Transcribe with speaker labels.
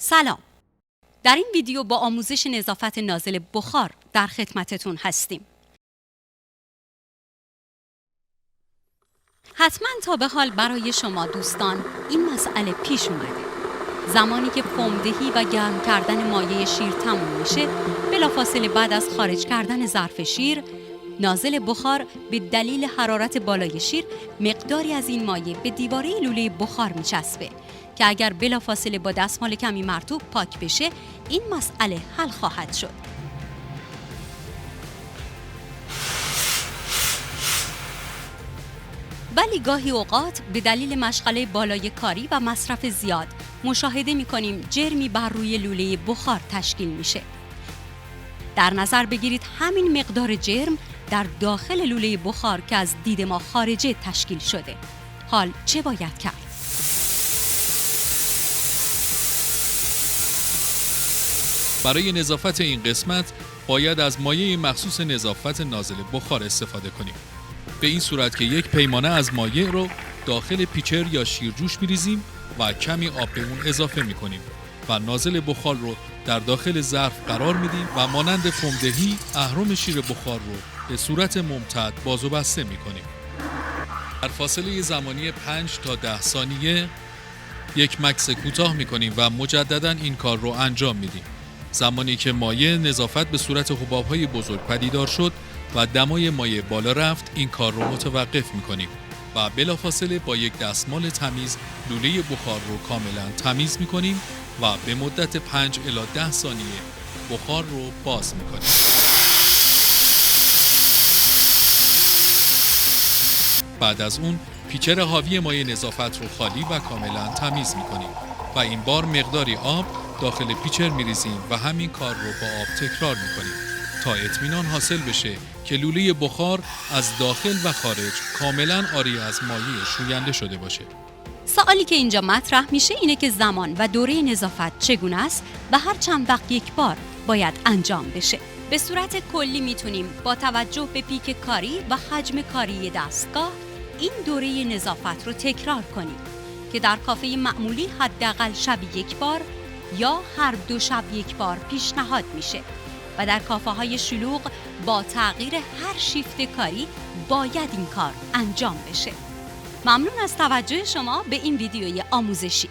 Speaker 1: سلام. در این ویدیو با آموزش نظافت نازل بخار در خدمتتون هستیم. حتما تا به حال برای شما دوستان این مسئله پیش اومده. زمانی که فومدهی و گرم کردن مایع شیر تموم میشه، بلافاصله بعد از خارج کردن ظرف شیر، نازل بخار به دلیل حرارت بالای شیر مقداری از این مایع به دیواره لوله بخار میچسبه که اگر بلافاصله با دستمال کمی مرطوب پاک بشه، این مسئله حل خواهد شد. ولی گاهی اوقات به دلیل مشغله بالای کاری و مصرف زیاد مشاهده می‌کنیم جرمی بر روی لوله بخار تشکیل میشه. در نظر بگیرید همین مقدار جرم در داخل لوله بخار که از دید ما خارجه تشکیل شده. حال چه باید کرد؟
Speaker 2: برای نظافت این قسمت باید از مایع مخصوص نظافت نازل بخار استفاده کنیم. به این صورت که یک پیمانه از مایع رو داخل پیچر یا شیرجوش می‌ریزیم و کمی آب به اون اضافه می‌کنیم و نازل بخار رو در داخل ظرف قرار میدیم و مانند فومدهی اهرم شیر بخار رو به صورت ممتد باز و بسته می‌کنیم. در فاصله زمانی 5 تا 10 ثانیه یک مکث کوتاه می‌کنیم و مجدداً این کار رو انجام میدیم. زمانی که مایع نظافت به صورت حباب‌های بزرگ پدیدار شد و دمای مایع بالا رفت، این کار رو متوقف می‌کنیم و بلافاصله با یک دستمال تمیز لوله بخار رو کاملا تمیز می‌کنیم و به مدت 5 الی 10 ثانیه بخار رو باز می‌کنیم. بعد از اون پیچر حاوی مایع نظافت رو خالی و کاملا تمیز می‌کنیم و این بار مقداری آب داخل پیچر می‌ریزیم و همین کار رو با آب تکرار می‌کنیم تا اطمینان حاصل بشه که لوله بخار از داخل و خارج کاملا عاری از مایع شوینده شده باشه.
Speaker 1: سوالی که اینجا مطرح میشه اینه که زمان و دوره نظافت چگونه است و هر چند وقت یک بار باید انجام بشه. به صورت کلی میتونیم با توجه به پیک کاری و حجم کاری دستگاه این دوره نظافت رو تکرار کنیم که در کافه معمولی حداقل شبی یک بار یا هر 2 شب یک بار پیشنهاد میشه و در کافه‌های شلوغ با تغییر هر شیفت کاری باید این کار انجام بشه. ممنون از توجه شما به این ویدیوی آموزشی.